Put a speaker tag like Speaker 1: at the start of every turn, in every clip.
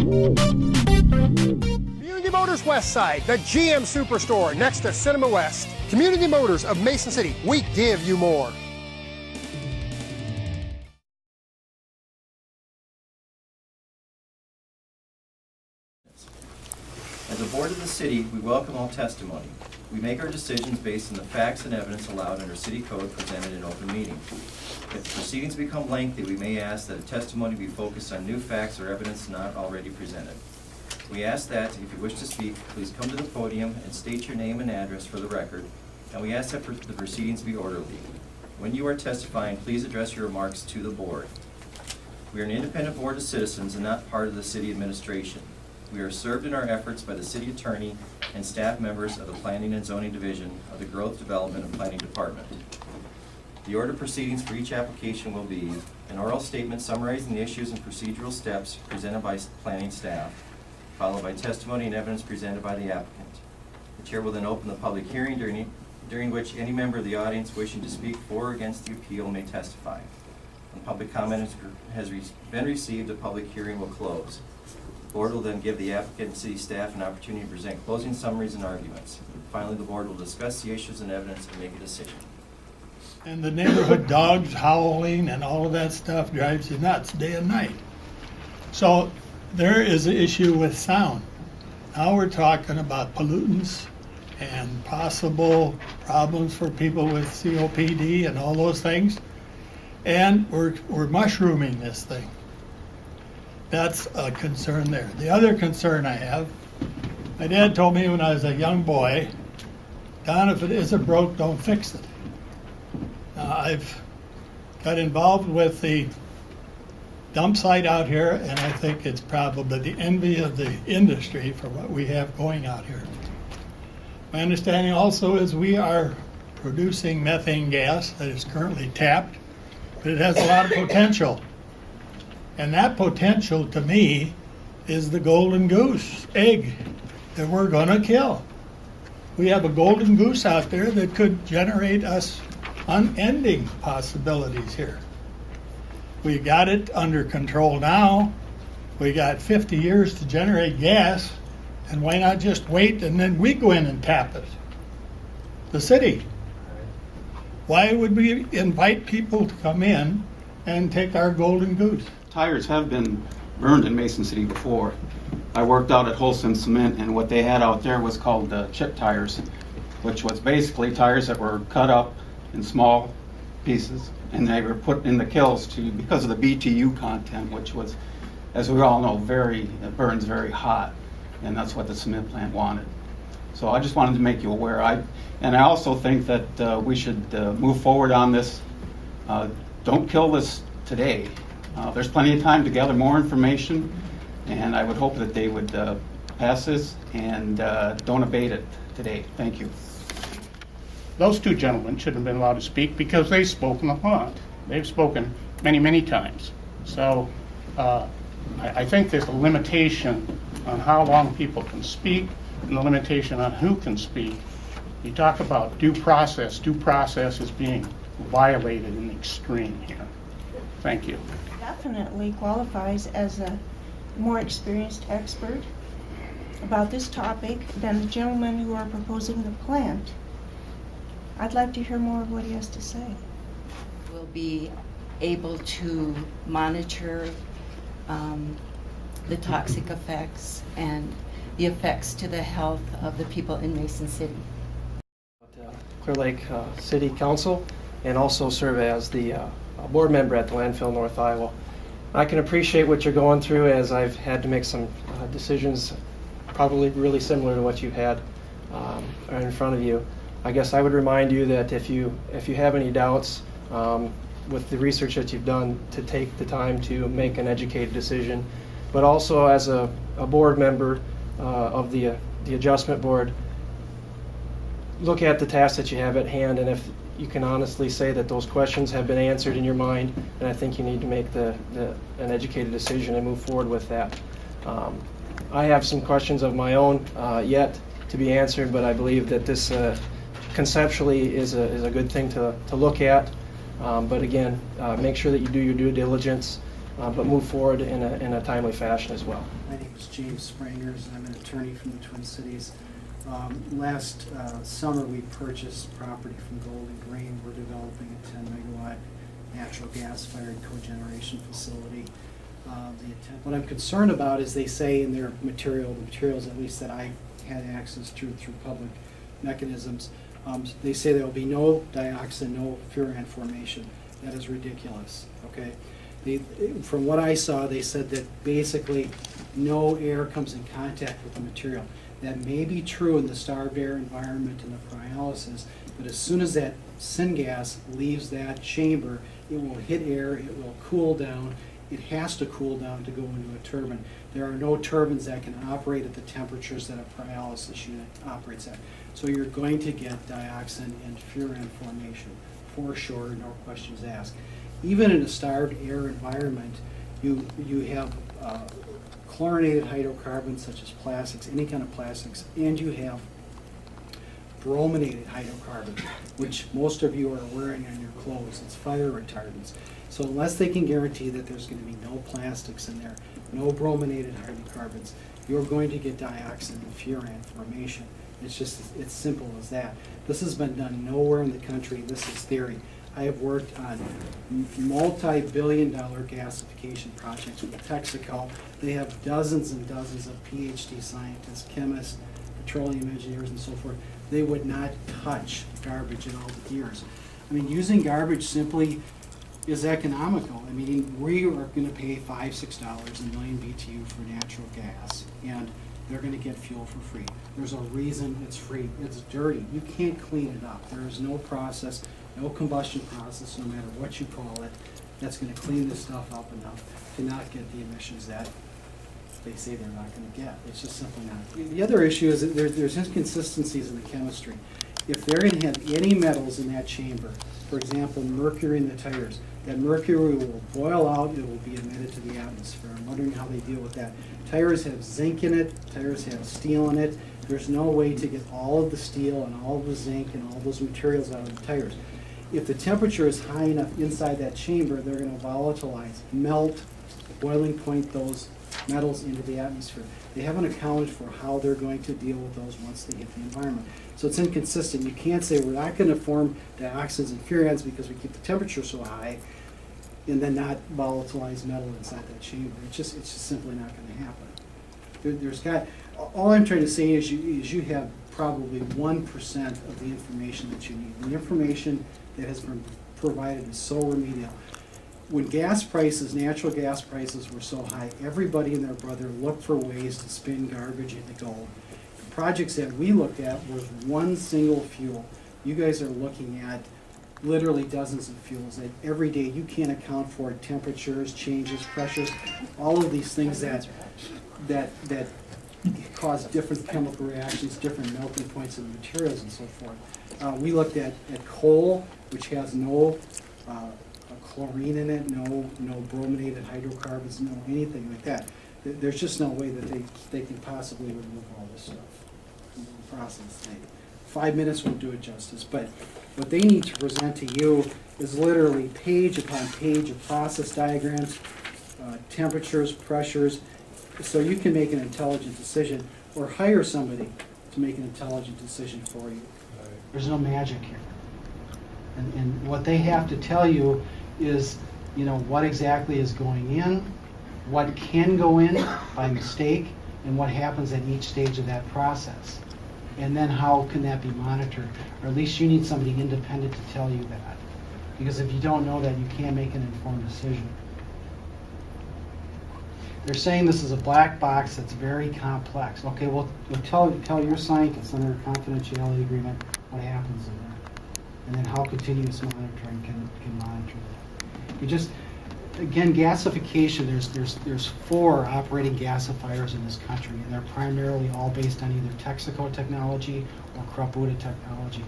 Speaker 1: Community Motors West Side, the GM Superstore next to Cinema West. Community Motors of Mason City, we give you more.
Speaker 2: As a board of the city, we welcome all testimony. We make our decisions based on the facts and evidence allowed under city code presented in open meeting. If the proceedings become lengthy, we may ask that a testimony be focused on new facts or evidence not already presented. We ask that, if you wish to speak, please come to the podium and state your name and address for the record, and we ask that the proceedings be orderly. When you are testifying, please address your remarks to the board. We are an independent board of citizens and not part of the city administration. We are served in our efforts by the city attorney and staff members of the Planning and Zoning Division of the Growth, Development, and Planning Department. The order of proceedings for each application will be an oral statement summarizing the issues and procedural steps presented by planning staff, followed by testimony and evidence presented by the applicant. The chair will then open the public hearing during which any member of the audience wishing to speak for or against the appeal may testify. When public comment has been received, the public hearing will close. The board will then give the applicant and city staff an opportunity to present closing summaries and arguments. Finally, the board will discuss the issues and evidence and make a decision.
Speaker 3: And the neighborhood dogs howling and all of that stuff drives you nuts day and night. So there is an issue with sound. Now we're talking about pollutants and possible problems for people with COPD and all those things. And we're mushrooming this thing. That's a concern there. The other concern I have, my dad told me when I was a young boy, Don, if it isn't broke, don't fix it. I've got involved with the dump site out here, and I think it's probably the envy of the industry for what we have going out here. My understanding also is we are producing methane gas that is currently tapped, but it has a lot of potential. And that potential, to me, is the golden goose egg that we're going to kill. We have a golden goose out there that could generate us unending possibilities here. We got it under control now. We got 50 years to generate gas, and why not just wait and then we go in and tap it? The city. Why would we invite people to come in and take our golden goose?
Speaker 4: Tires have been burned in Mason City before. I worked out at Wholesome Cement, and what they had out there was called chip tires, which was basically tires that were cut up in small pieces, and they were put in the kilns because of the BTU content, which was, as we all know, it burns very hot, and that's what the cement plant wanted. So I just wanted to make you aware. I also think that we should move forward on this. Don't kill this today. There's plenty of time to gather more information, and I would hope that they would pass this and don't abate it today. Thank you.
Speaker 5: Those two gentlemen should have been allowed to speak because they've spoken a lot. They've spoken many, many times. So I think there's a limitation on how long people can speak and a limitation on who can speak. You talk about due process. Due process is being violated in the extreme here. Thank you.
Speaker 6: Definitely qualifies as a more experienced expert about this topic than the gentlemen who are proposing the plant. I'd like to hear more of what he has to say.
Speaker 7: We'll be able to monitor the toxic effects and the effects to the health of the people in Mason City.
Speaker 8: Clear Lake City Council, and also serve as the board member at the landfill North Iowa. I can appreciate what you're going through, as I've had to make some decisions probably really similar to what you've had in front of you. I guess I would remind you that if you have any doubts with the research that you've done, to take the time to make an educated decision, but also as a board member of the adjustment board, look at the tasks that you have at hand, and if you can honestly say that those questions have been answered in your mind, and I think you need to make an educated decision and move forward with that. I have some questions of my own yet to be answered, but I believe that this conceptually is a good thing to look at. But again, make sure that you do your due diligence but move forward in a timely fashion as well.
Speaker 9: My name is James Sprangers, and I'm an attorney from the Twin Cities. Last summer, we purchased property from Golden Green. We're developing a 10-megawatt natural gas-fired cogeneration facility. What I'm concerned about is they say in their material, the materials at least that I had access to through public mechanisms, they say there will be no dioxin, no furan formation. That is ridiculous, okay? From what I saw, they said that basically no air comes in contact with the material. That may be true in the starved air environment and the pyrolysis, but as soon as that syngas leaves that chamber, it will hit air, it will cool down. It has to cool down to go into a turbine. There are no turbines that can operate at the temperatures that a pyrolysis unit operates at. So you're going to get dioxin and furan formation, for sure, no questions asked. Even in a starved air environment, you have chlorinated hydrocarbons such as plastics, any kind of plastics, and you have brominated hydrocarbons, which most of you are wearing on your clothes. It's fire retardants. So unless they can guarantee that there's going to be no plastics in there, no brominated hydrocarbons, you're going to get dioxin and furan formation. It's simple as that. This has been done nowhere in the country. This is theory. I have worked on multi-billion-dollar gasification projects with Texaco. They have dozens and dozens of PhD scientists, chemists, petroleum engineers, and so forth. They would not touch garbage in all the years. I mean, using garbage simply is economical. I mean, we are going to pay $5, $6 a million BTU for natural gas, and they're going to get fuel for free. There's a reason it's free. It's dirty. You can't clean it up. There is no process, no combustion process, no matter what you call it, that's going to clean this stuff up enough to not get the emissions that they say they're not going to get. It's just simply not. The other issue is that there's inconsistencies in the chemistry. If they're going to have any metals in that chamber, for example, mercury in the tires, that mercury will boil out, it will be emitted to the atmosphere. I'm wondering how they deal with that. Tires have zinc in it, tires have steel in it. There's no way to get all of the steel and all of the zinc and all those materials out of the tires. If the temperature is high enough inside that chamber, they're going to volatilize, melt, boiling point those metals into the atmosphere. They haven't accounted for how they're going to deal with those once they hit the environment. So it's inconsistent. You can't say we're not going to form dioxins and furans because we keep the temperature so high and then not volatilize metal inside that chamber. It's just simply not going to happen. All I'm trying to say is you have probably 1% of the information that you need. The information that has been provided is so remedial. When gas prices, natural gas prices were so high, everybody and their brother looked for ways to spin garbage into gold. The projects that we looked at were one single fuel. You guys are looking at literally dozens of fuels that every day you can't account for temperatures, changes, pressures, all of these things that cause different chemical reactions, different melting points in the materials and so forth. We looked at coal, which has no chlorine in it, no brominated hydrocarbons, no anything like that. There's just no way that they can possibly remove all this stuff from the process. 5 minutes won't do it justice, but what they need to present to you is literally page upon page of process diagrams, temperatures, pressures, so you can make an intelligent decision or hire somebody to make an intelligent decision for you. There's no magic here. And what they have to tell you is, what exactly is going in, what can go in by mistake, and what happens at each stage of that process. And then how can that be monitored? Or at least you need somebody independent to tell you that. Because if you don't know that, you can't make an informed decision. They're saying this is a black box that's very complex. Okay, well tell your scientists under a confidentiality agreement what happens in there. And then how continuous monitoring can monitor that. Again, gasification, there's 4 operating gasifiers in this country, and they're primarily all based on either Texaco technology or Kraputa technology.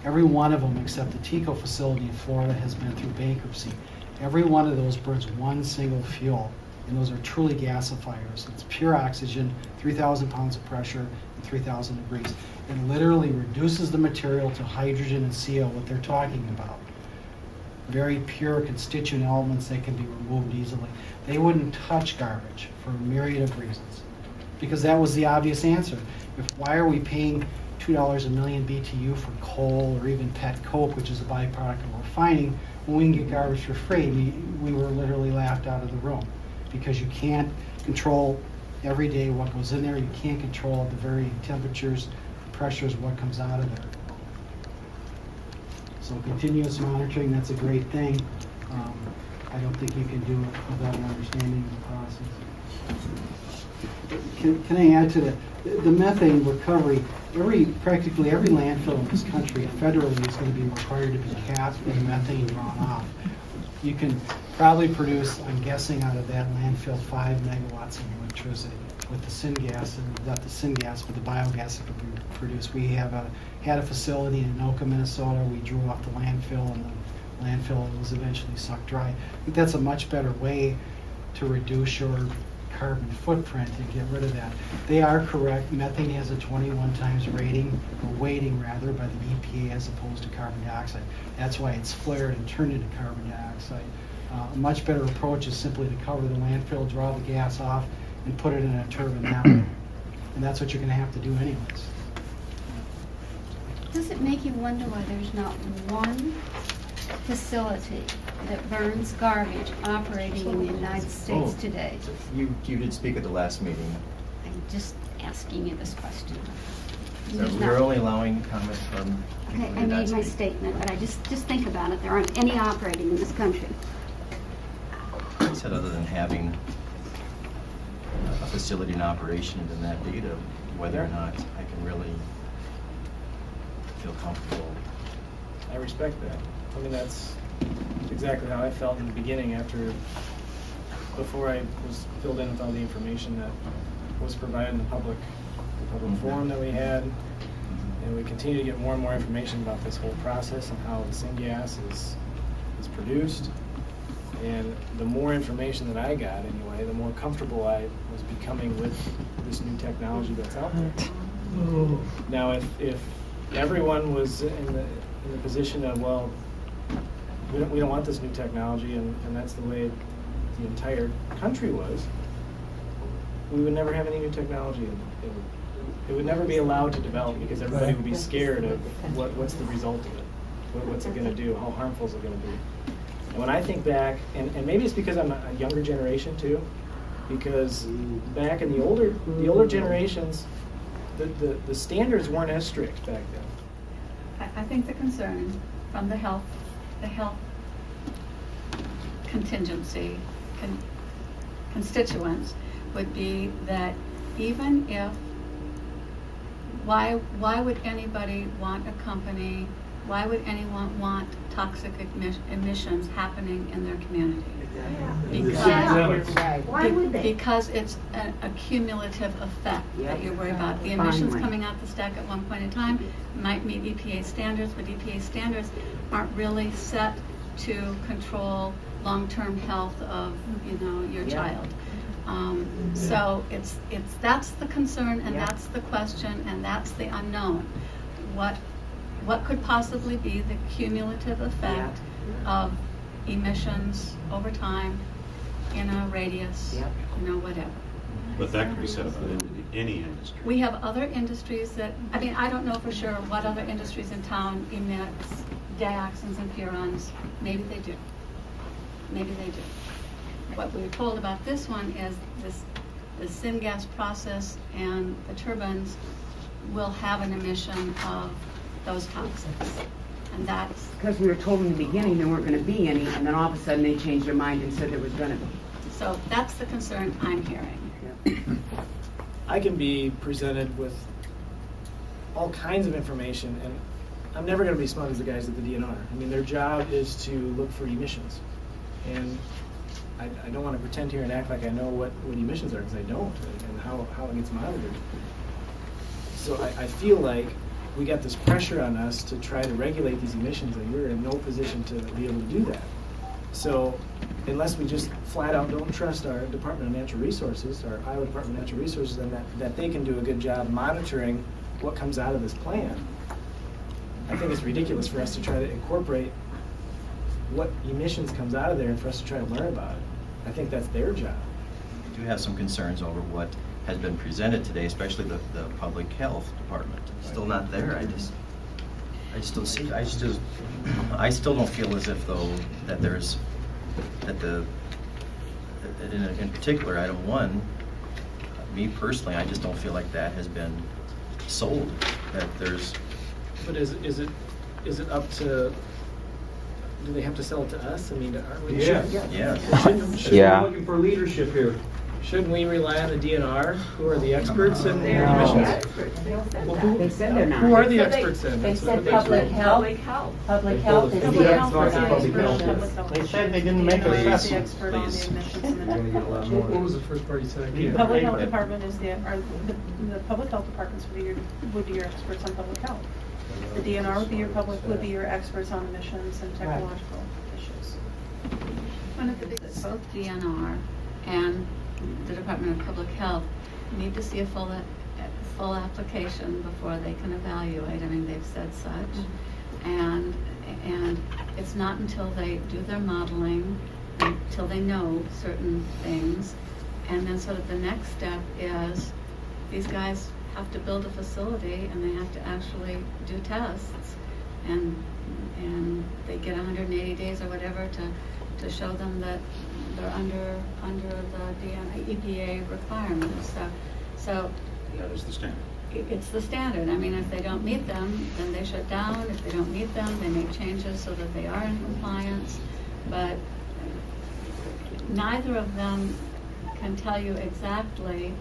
Speaker 9: Every one of them, except the TECO facility in Florida, has been through bankruptcy. Every one of those burns one single fuel, and those are truly gasifiers. It's pure oxygen, 3,000 pounds of pressure, and 3,000 degrees. It literally reduces the material to hydrogen and CO, what they're talking about. Very pure constituent elements that can be removed easily. They wouldn't touch garbage for a myriad of reasons, because that was the obvious answer. Why are we paying $2 a million BTU for coal or even pet coke, which is a byproduct of refining, when we can get garbage for free? We were literally laughed out of the room, because you can't control every day what goes in there. You can't control the varying temperatures, pressures, what comes out of there. So continuous monitoring, that's a great thing. I don't think you can do it without an understanding of the process. Can I add to that? The methane recovery, practically every landfill in this country federally is going to be required to be capped and methane drawn off. You can probably produce, I'm guessing, out of that landfill 5 megawatts of electricity with the syngas, and not the syngas, but the biogas that can be produced. We had a facility in Anoka, Minnesota. We drew off the landfill, and the landfill was eventually sucked dry. I think that's a much better way to reduce your carbon footprint and get rid of that. They are correct. Methane has a 21 times rating, or weighting rather, by the EPA as opposed to carbon dioxide. That's why it's flared and turned into carbon dioxide. A much better approach is simply to cover the landfill, draw the gas off, and put it in a turbine that way. And that's what you're going to have to do anyways.
Speaker 10: Does it make you wonder why there's not one facility that burns garbage operating in the United States today?
Speaker 2: You did speak at the last meeting.
Speaker 10: I'm just asking you this question.
Speaker 2: So
Speaker 10: There's
Speaker 2: we're
Speaker 10: not-
Speaker 2: only allowing comments from people
Speaker 10: Okay,
Speaker 2: who
Speaker 10: I
Speaker 2: did not
Speaker 10: made my
Speaker 2: speak.
Speaker 10: statement, but I just think about it. There aren't any operating in this country.
Speaker 2: I said other than having a facility in operation and that data, whether or not I can really feel comfortable.
Speaker 8: I respect that. I mean, that's exactly how I felt in the beginning before I was filled in with all the information that was provided in the public forum that we had. And we continue to get more and more information about this whole process and how the syngas is produced. And the more information that I got anyway, the more comfortable I was becoming with this new technology that's out there. Now, if everyone was in the position of, well, we don't want this new technology, and that's the way the entire country was, we would never have any new technology. It would never be allowed to develop because everybody would be scared of what's the result of it, what's it going to do, how harmful is it going to be. And when I think back, and maybe it's because I'm a younger generation too, because back in the older generations, the standards weren't as strict back then.
Speaker 11: I think the concern from the health contingency constituents would be that even if, why would anybody want a company, why would anyone want toxic emissions happening in their community? Because it's a cumulative effect that you're worried about. The emissions coming out the stack at one point in time might meet EPA standards, but EPA standards aren't really set to control long-term health of your child. So that's the concern, and that's the question, and that's the unknown. What could possibly be the cumulative effect of emissions over time in a radius, whatever.
Speaker 12: But that could be said about any industry.
Speaker 11: We have other industries that, I don't know for sure what other industries in town emit dioxins and furans. Maybe they do. What we were told about this one is the syngas process and the turbines will have an emission of those toxins. And that's
Speaker 13: because we were told in the beginning there weren't going to be any, and then all of a sudden they changed their mind and said there was going to be.
Speaker 11: So that's the concern I'm hearing.
Speaker 8: I can be presented with all kinds of information, and I'm never going to be smart as the guys at the DNR. Their job is to look for emissions. And I don't want to pretend here and act like I know what emissions are, because I don't, and how it gets monitored. So I feel like we got this pressure on us to try to regulate these emissions, and we're in no position to be able to do that. So unless we just flat out don't trust our Department of Natural Resources, our Iowa Department of Natural Resources, and that they can do a good job monitoring what comes out of this plan, I think it's ridiculous for us to try to incorporate what emissions comes out of there and for us to try to learn about it.
Speaker 14: I think that's their job.
Speaker 2: I do have some concerns over what has been presented today, especially the public health department. Still not there. I just don't see. I still don't feel as if though that there's in particular item 1. Me personally, I just don't feel like that has been sold. That there's.
Speaker 14: But is it up to? Do they have to sell it to us? I mean, aren't we?
Speaker 2: Yeah.
Speaker 14: We're looking for leadership here. Shouldn't we rely on the DNR, who are the experts in emissions?
Speaker 13: They said they're not.
Speaker 14: Who are the experts in?
Speaker 7: They
Speaker 14: That's
Speaker 7: said
Speaker 14: what they
Speaker 7: public
Speaker 14: said.
Speaker 7: health. Public health is the expert on
Speaker 5: They said they didn't make an assessment.
Speaker 14: What was the first part you said?
Speaker 15: The public health department is the public health departments would be your experts on public health. The DNR would be your experts on emissions and technological issues.
Speaker 11: One of the biggest, both DNR and the Department of Public Health need to see a full application before they can evaluate. I mean, they've said such. And it's not until they do their modeling, until they know certain things, and then sort of the next step is these guys have to build a facility and they have to actually do tests, and they get 180 days or whatever to show them that they're under the EPA requirements. So
Speaker 12: That is the standard.
Speaker 11: it's the standard. I mean, if they don't meet them, then they shut down. If they don't meet them, they make changes so that they are in compliance. But neither of them can tell you exactly,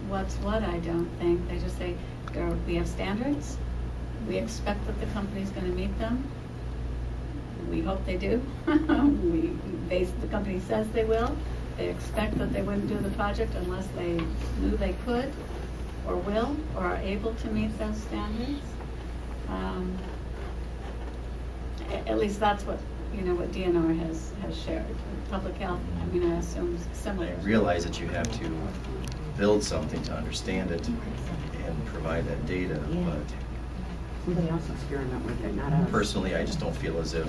Speaker 11: what's what, I don't think. They just say, we have standards. We expect that the company's going to meet them. We hope they do. The company says they will. They expect that they wouldn't do the project unless they knew they could or will or are able to meet those standards. At least that's what DNR has shared. Public health, I assume similar.
Speaker 2: I realize that you have to build something to understand it and provide that data, but
Speaker 13: Somebody else experiment with it, not us.
Speaker 2: personally, I just don't feel as if,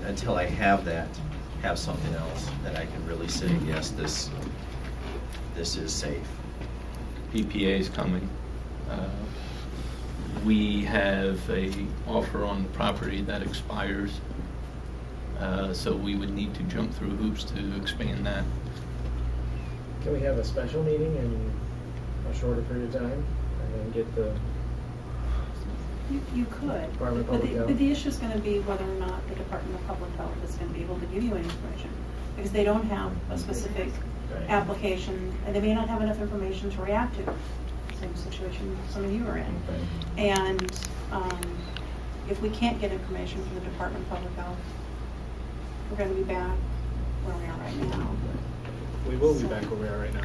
Speaker 2: until I have something else, that I can really say, yes, this is safe.
Speaker 16: EPA is coming. We have a offer on the property that expires, so we would need to jump through hoops to expand that.
Speaker 14: Can we have a special meeting in a shorter period of time and then get the?
Speaker 15: You could,
Speaker 14: Department of
Speaker 15: but
Speaker 14: Public Health.
Speaker 15: the issue is going to be whether or not the Department of Public Health is going to be able to give you any information, because they don't have a specific application, and they may not have enough information to react to. Same situation some of you are in. And if we can't get information from the Department of Public Health, we're going to be back where we are right now.
Speaker 14: We will be back where we are right now.